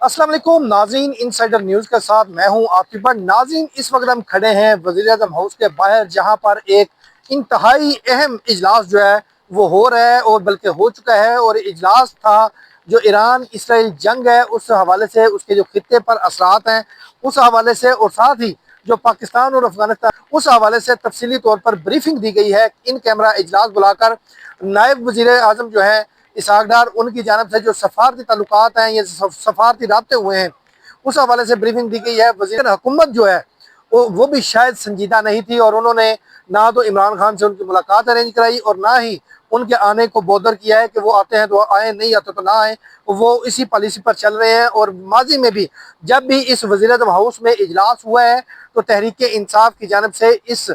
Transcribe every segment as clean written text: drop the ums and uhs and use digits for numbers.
अस्सलाम वालेकुम नाज़रीन, इनसाइडर न्यूज़ के साथ मैं हूं आपके पास। नाज़रीन, इस वक्त हम खड़े हैं वज़ीर-ए-आज़म हाउस के बाहर, जहां पर एक इंतहाई अहम इजलास जो है वो हो रहा है और बल्कि हो चुका है। और इजलास था जो ईरान इसराइल जंग है उस हवाले से, उसके जो खित्ते पर असरात हैं उस हवाले से, और साथ ही जो पाकिस्तान और अफगानिस्तान उस हवाले से तफसीली तौर पर ब्रीफिंग दी गई है। इन कैमरा इजलास बुलाकर नायब वज़ीर-ए-आज़म जो है इसहाक डार, उनकी जानब से जो सफारती ताल्लुकात हैं, ये सफारती राब्ते हुए हैं, उस हवाले से ब्रीफिंग दी गई है। वज़ीर हुकूमत जो है वो भी शायद संजीदा नहीं थी, और उन्होंने ना तो इमरान खान से उनकी मुलाकात अरेंज कराई और ना ही उनके आने को बोदर किया है कि वो आते हैं तो आए, नहीं आते तो ना आए। वो इसी पॉलिसी पर चल रहे हैं। और माजी में भी जब भी इस वज़ीर-ए-आज़म हाउस में इजलास हुआ है तो तहरीक इंसाफ की जानब से इस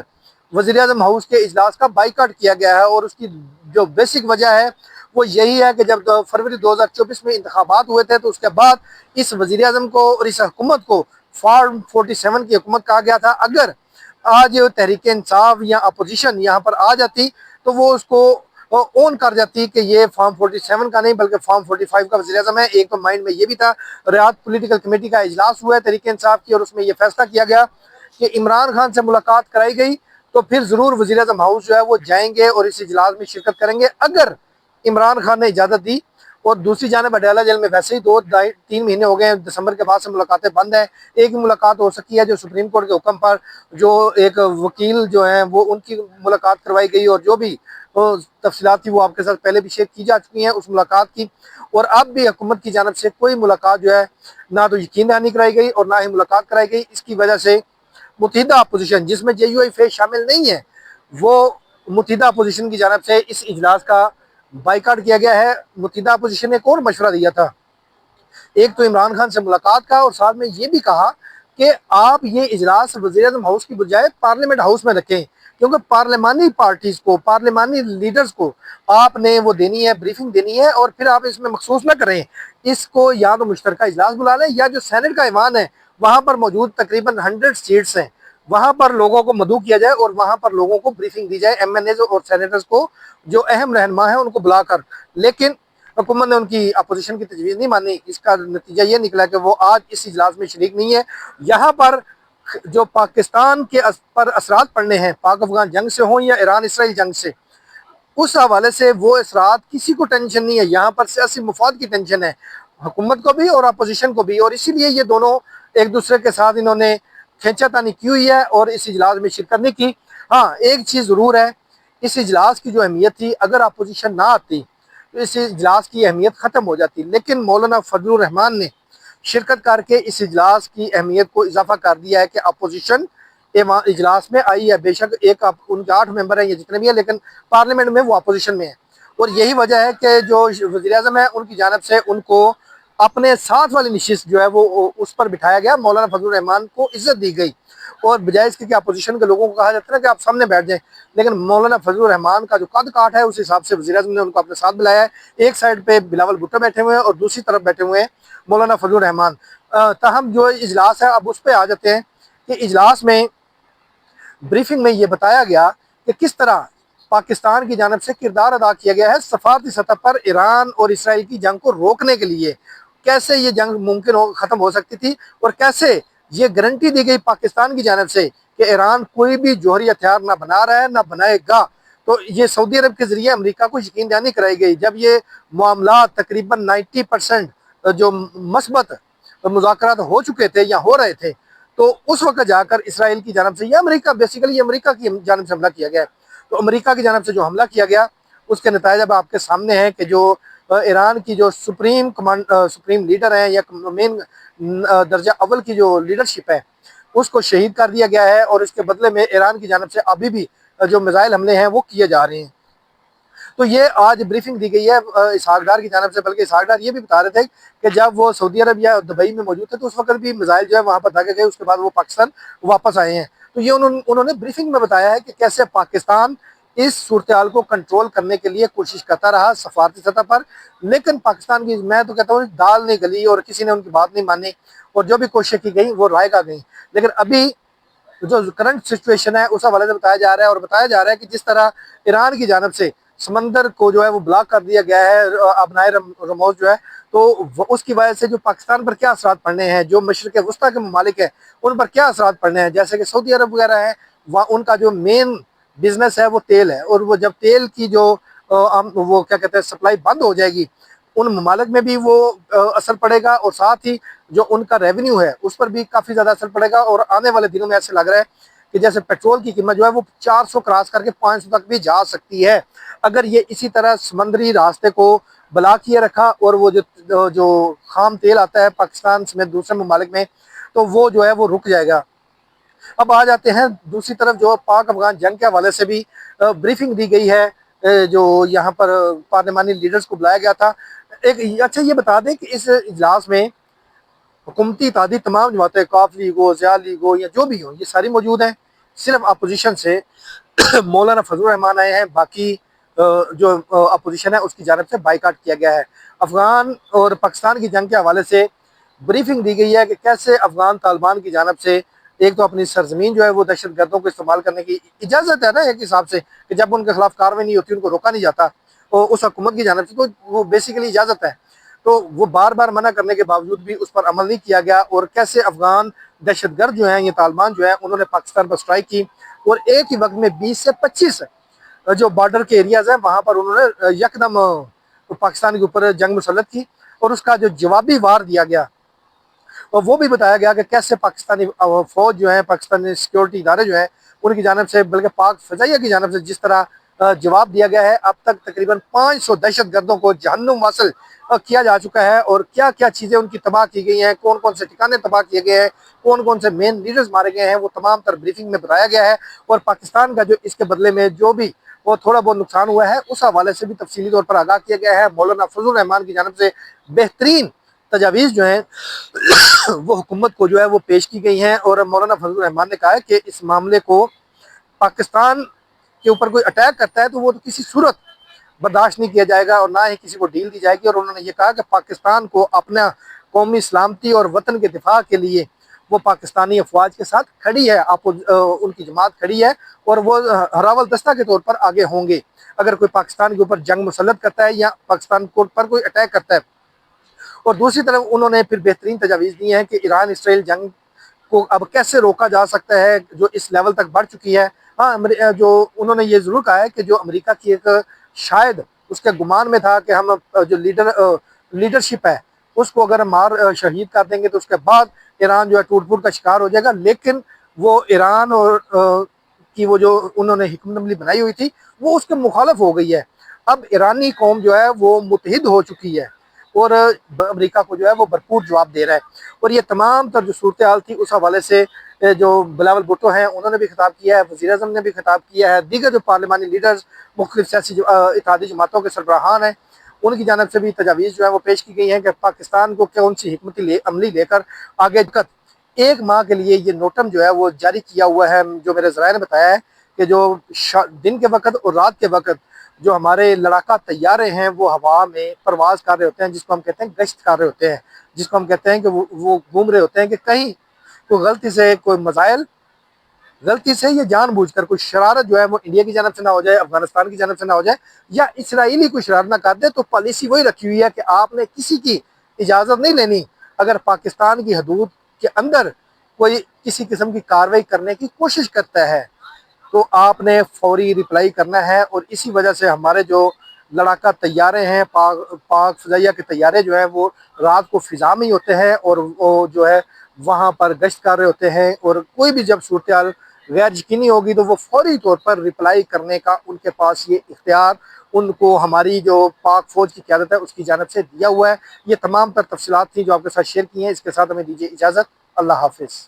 वज़ीर-ए-आज़म हाउस के इजलास का बाइकाट किया गया है। और उसकी जो बेसिक वजह है वो यही है कि जब फरवरी 2024 में इंतखाबात हुए थे तो उसके बाद इस वज़ीर-ए-आज़म को और इस हुकूमत को फॉर्म 47 की हुकूमत कहा गया था। अगर आज तहरीक इंसाफ या अपोजिशन यहाँ पर आ जाती तो वो उसको ओन कर जाती कि ये फॉर्म 47 का नहीं बल्कि फॉर्म 45 का वज़ीर-ए-आज़म है। एक तो माइंड में ये भी था। रियाद पॉलिटिकल कमेटी का इजलास हुआ है तहरीक इंसाफ की, और उसमें यह फैसला किया गया कि इमरान खान से मुलाकात कराई गई तो फिर ज़रूर वज़ीर-ए-आज़म हाउस जो है वो जाएंगे और इस इजलास में शिरकत करेंगे अगर इमरान खान ने इजाज़त दी। और दूसरी जानब अडयाला जेल में वैसे ही 2-3 महीने हो गए हैं, दिसंबर के बाद से मुलाकातें बंद हैं। एक ही मुलाकात हो सकी है जो सुप्रीम कोर्ट के हुक्म पर जो एक वकील जो हैं वो उनकी मुलाकात करवाई गई, और जो भी तफसीलात थी वो आपके साथ पहले भी शेयर की जा चुकी हैं उस मुलाकात की। और अब भी हुकूमत की जानब से कोई मुलाकात जो है ना तो यकीन दहानी कराई गई और ना ही मुलाकात कराई गई। इसकी वजह से मुत्तहिदा अपोजिशन, जिसमें JUI फेस शामिल नहीं है, वो मुत्तहिदा अपोजिशन की जानब से इस इजलास का बाइकाट किया गया है। मुत्तहिदा अपोजिशन ने एक और मशवरा दिया था, एक तो इमरान खान से मुलाकात का, और साथ में ये भी कहा कि आप ये इजलास वज़ीर-ए-आज़म हाउस की बजाय पार्लियामेंट हाउस में रखें, क्योंकि पार्लिमानी पार्टीज को, पार्लिमानी लीडर्स को आपने वो देनी है, ब्रीफिंग देनी है, और फिर आप इसमें मखसूस न करें। इसको या तो मुश्तरका इजलास बुला लें या जो सेनेट का ऐवान है वहाँ पर मौजूद तकरीबन 100 सीट्स हैं, वहाँ पर लोगों को मदऊ किया जाए और वहाँ पर लोगों को ब्रीफिंग दी जाए, MNAs और सेनेटर्स को जो अहम रहनुमा है उनको बुलाकर। लेकिन हुकूमत ने उनकी अपोजिशन की तजवीज़ नहीं मानी। इसका नतीजा ये निकला कि वो आज इस इजलास में शरीक नहीं है। यहाँ पर जो पाकिस्तान के पर असरात पड़ने हैं, पाक अफगान जंग से हों या ईरान इसराइल जंग से, उस हवाले से वो असरात किसी को टेंशन नहीं है। यहाँ पर सियासी मुफाद की टेंशन है, हुकूमत को भी और अपोजिशन को भी, और इसीलिए ये दोनों एक दूसरे के साथ इन्होंने खींचातानी की हुई है और इस इजलास में शिरकत नहीं की। हाँ, एक चीज़ ज़रूर है, इस इजलास की जो अहमियत थी, अगर अपोजिशन ना आती तो इस इजलास की अहमियत ख़त्म हो जाती। लेकिन मौलाना फजलुर रहमान ने शिरकत करके इस इजलास की अहमियत को इजाफा कर दिया है कि अपोजिशन इजलास में आई है। बेशक उनके 8 मेंबर हैं, ये जितने भी हैं, लेकिन पार्लियामेंट में वो अपोजिशन में है। और यही वजह है कि जो वज़ीर-ए-आज़म है उनकी जानब से उनको अपने साथ वाली नशिस्त जो है वो उस पर बिठाया गया, मौलाना फजलुर रहमान को इज्जत दी गई। और बजाय इसके कि अपोजिशन के लोगों को कहा जाता है ना कि आप सामने बैठ जाएं, लेकिन मौलाना फजलुर रहमान का जो कद काठ है उस हिसाब से वज़ीर-ए-आज़म ने उनको अपने साथ बुलाया है। एक साइड पे बिलावल भुट्टो बैठे हुए हैं और दूसरी तरफ बैठे हुए हैं मौलाना फजलुर रहमान। ताहम जो इजलास है, अब उस पर आ जाते हैं कि इजलास में ब्रीफिंग में ये बताया गया कि किस तरह पाकिस्तान की जानब से किरदार अदा किया गया है सफारती सतह पर ईरान और इसराइल की जंग को रोकने के लिए। कैसे ये जंग मुमकिन हो ख़त्म हो सकती थी, और कैसे ये गारंटी दी गई पाकिस्तान की जानब से कि ईरान कोई भी जौहरी हथियार ना बना रहा है ना बनाएगा। तो ये सऊदी अरब के ज़रिए अमेरिका को यकीन दहानी कराई गई। जब ये मामला तकरीबन 90% जो मस्बत मुज़ाकरात हो चुके थे या हो रहे थे, तो उस वक्त जाकर इसराइल की जानब से, या अमेरिका, बेसिकली अमेरिका की जानब से हमला किया गया। तो अमेरिका की जानब से जो हमला किया गया उसके नतीजे अब आपके सामने हैं कि जो ईरान की जो सुप्रीम लीडर हैं या मेन दर्जा अव्वल की जो लीडरशिप है उसको शहीद कर दिया गया है, और इसके बदले में ईरान की जानब से अभी भी जो मिसाइल हमले हैं वो किए जा रहे हैं। तो ये आज ब्रीफिंग दी गई है इसहाक डार की जानब से। बल्कि इसहाक डार ये भी बता रहे थे कि जब वो सऊदी अरब या दुबई में मौजूद थे तो उस वक्त भी मिसाइल जो है वहाँ पर दागे गए, उसके बाद वो पाकिस्तान वापस आए हैं। तो ये उन्होंने ब्रीफिंग में बताया है कि कैसे पाकिस्तान इस सूरत हाल को कंट्रोल करने के लिए कोशिश करता रहा सफारती सतह पर, लेकिन पाकिस्तान की, मैं तो कहता हूँ, दाल नहीं गली और किसी ने उनकी बात नहीं मानी, और जो भी कोशिश की गई वो रायगा गई। लेकिन अभी जो करंट सिचुएशन है उस हवाले से बताया जा रहा है, और बताया जा रहा है कि जिस तरह ईरान की जानब से समंदर को जो है वो ब्लॉक कर दिया गया है, अबनाए रमौज जो है, تو اس کی وجہ سے جو پاکستان پر کیا اثرات پڑنے ہیں، جو مشرق وسطیٰ کے ممالک ہیں ان پر کیا اثرات پڑنے ہیں، جیسے کہ سعودی عرب وغیرہ ہے، ان کا جو مین بزنس ہے وہ تیل ہے، اور وہ جب تیل کی جو وہ کیا کہتے ہیں سپلائی بند ہو جائے گی، ان ممالک میں بھی وہ اثر پڑے گا، اور ساتھ ہی جو ان کا ریونیو ہے اس پر بھی کافی زیادہ اثر پڑے گا۔ اور آنے والے دنوں میں ایسے لگ رہا ہے کہ جیسے پیٹرول کی قیمت جو ہے وہ 400 کراس کر کے 500 تک بھی جا سکتی ہے، اگر یہ اسی طرح سمندری راستے کو بلاک کیے رکھا، اور وہ جو خام تیل آتا ہے پاکستان سمیت دوسرے ممالک میں، تو وہ جو ہے وہ رک جائے گا۔ اب آ جاتے ہیں دوسری طرف، جو پاک افغان جنگ کے حوالے سے بھی بریفنگ دی گئی ہے، جو یہاں پر پارلیمانی لیڈرز کو بلایا گیا تھا۔ اچھا یہ بتا دیں کہ اس اجلاس میں حکومتی اتحادی تمام جماعتیں، کاف لیگ ہو، زیال لیگ ہو، یا جو بھی ہو، یہ ساری موجود ہیں۔ صرف اپوزیشن سے مولانا فضل الرحمان آئے ہیں، باقی جو اپوزیشن ہے اس کی جانب سے بائیکاٹ کیا گیا ہے۔ افغان اور پاکستان کی جنگ کے حوالے سے بریفنگ دی گئی ہے کہ کیسے افغان طالبان کی جانب سے ایک تو اپنی سرزمین جو ہے وہ دہشت گردوں کو استعمال کرنے کی اجازت ہے نا ایک حساب سے، کہ جب ان کے خلاف کارروائی نہیں ہوتی ان کو روکا نہیں جاتا، اور اس حکومت کی جانب سے تو وہ بیسیکلی اجازت ہے، تو وہ بار بار منع کرنے کے باوجود بھی اس پر عمل نہیں کیا گیا، اور کیسے افغان دہشت گرد جو ہیں، یہ طالبان جو ہیں، انہوں نے پاکستان پر سٹرائک کی، اور ایک ہی وقت میں 20 سے 25 جو بارڈر کے ایریاز ہیں وہاں پر انہوں نے یکدم پاکستان کے اوپر جنگ مسلط کی، اور اس کا جو جوابی وار دیا گیا، اور وہ بھی بتایا گیا کہ کیسے پاکستانی فوج جو ہے، پاکستانی سیکیورٹی ادارے جو ہیں ان کی جانب سے، بلکہ پاک فضائیہ کی جانب سے جس طرح جواب دیا گیا ہے۔ اب تک تقریباً 500 دہشت گردوں کو جہنم واصل کیا جا چکا ہے، اور کیا کیا چیزیں ان کی تباہ کی گئی ہیں، کون کون سے ٹھکانے تباہ کیے گئے ہیں، کون کون سے مین لیڈرز مارے گئے ہیں، وہ تمام تر بریفنگ میں بتایا گیا ہے، اور پاکستان کا جو اس کے بدلے میں جو بھی وہ تھوڑا بہت نقصان ہوا ہے اس حوالے سے بھی تفصیلی طور پر آگاہ کیا گیا ہے۔ مولانا فضل الرحمان کی جانب سے بہترین تجاویز جو ہیں وہ حکومت کو جو ہے وہ پیش کی گئی ہیں، اور مولانا فضل الرحمان نے کہا ہے کہ اس معاملے کو پاکستان کے اوپر کوئی اٹیک کرتا ہے تو وہ تو کسی صورت برداشت نہیں کیا جائے گا، اور نہ ہی کسی کو ڈیل دی جائے گی، اور انہوں نے یہ کہا کہ پاکستان کو اپنا قومی سلامتی اور وطن کے دفاع کے لیے وہ پاکستانی افواج کے ساتھ کھڑی ہے، ان کی جماعت کھڑی ہے، اور وہ ہراول دستہ کے طور پر آگے ہوں گے اگر کوئی پاکستان کے اوپر جنگ مسلط کرتا ہے یا پاکستان پر کوئی اٹیک کرتا ہے۔ اور دوسری طرف انہوں نے پھر بہترین تجاویز دی ہیں کہ ایران اسرائیل جنگ کو اب کیسے روکا جا سکتا ہے جو اس لیول تک بڑھ چکی ہے۔ ہاں، جو انہوں نے یہ ضرور کہا ہے کہ جو امریکہ کی ایک شاید اس کے گمان میں تھا کہ ہم جو لیڈرشپ ہے اس کو اگر مار شہید کر دیں گے تو اس کے بعد ایران جو ہے ٹوٹ پھوٹ کا شکار ہو جائے گا، لیکن وہ ایران اور کی وہ جو انہوں نے حکمت عملی بنائی ہوئی تھی وہ اس کے مخالف ہو گئی ہے۔ اب ایرانی قوم جو ہے وہ متحد ہو چکی ہے، اور امریکہ کو جو ہے وہ بھرپور جواب دے رہا ہے، اور یہ تمام تر جو صورتحال تھی اس حوالے سے جو بلاول بھٹو ہیں انہوں نے بھی خطاب کیا ہے، وزیر اعظم نے بھی خطاب کیا ہے، دیگر جو پارلیمانی لیڈرز، مختلف سیاسی اتحادی جماعتوں کے سربراہان ہیں، ان کی جانب سے بھی تجاویز جو ہے وہ پیش کی گئی ہیں کہ پاکستان کو کون سی حکمت عملی لے کر آگے ایک ماہ کے لیے یہ نوٹم جو ہے وہ جاری کیا ہوا ہے۔ جو میرے ذرائع نے بتایا ہے کہ جو دن کے وقت اور رات کے وقت جو ہمارے لڑاکا طیارے ہیں وہ ہوا میں پرواز کر رہے ہوتے ہیں، جس کو ہم کہتے ہیں گشت کر رہے ہوتے ہیں، جس کو ہم کہتے ہیں کہ وہ گھوم رہے ہوتے ہیں کہ کہیں کوئی غلطی سے کوئی مزائل، غلطی سے یہ جان بوجھ کر کوئی شرارت جو ہے وہ انڈیا کی جانب سے نہ ہو جائے، افغانستان کی جانب سے نہ ہو جائے، یا اسرائیلی کوئی شرارت نہ کر دے۔ تو پالیسی وہی رکھی ہوئی ہے کہ آپ نے کسی کی اجازت نہیں لینی، اگر پاکستان کی حدود کے اندر کوئی کسی قسم کی کارروائی کرنے کی کوشش کرتا ہے تو آپ نے فوری ریپلائی کرنا ہے۔ اور اسی وجہ سے ہمارے جو لڑاکا طیارے ہیں، پاک فضائیہ کے طیارے جو ہیں وہ رات کو فضا میں ہی ہوتے ہیں، اور وہ جو ہے وہاں پر گشت کر رہے ہوتے ہیں، اور کوئی بھی جب صورتحال غیر یقینی ہوگی تو وہ فوری طور پر ریپلائی کرنے کا ان کے پاس یہ اختیار ان کو ہماری جو پاک فوج کی قیادت ہے اس کی جانب سے دیا ہوا ہے۔ یہ تمام تر تفصیلات تھیں جو آپ کے ساتھ شیئر کی ہیں، اس کے ساتھ ہمیں دیجیے اجازت۔ اللہ حافظ۔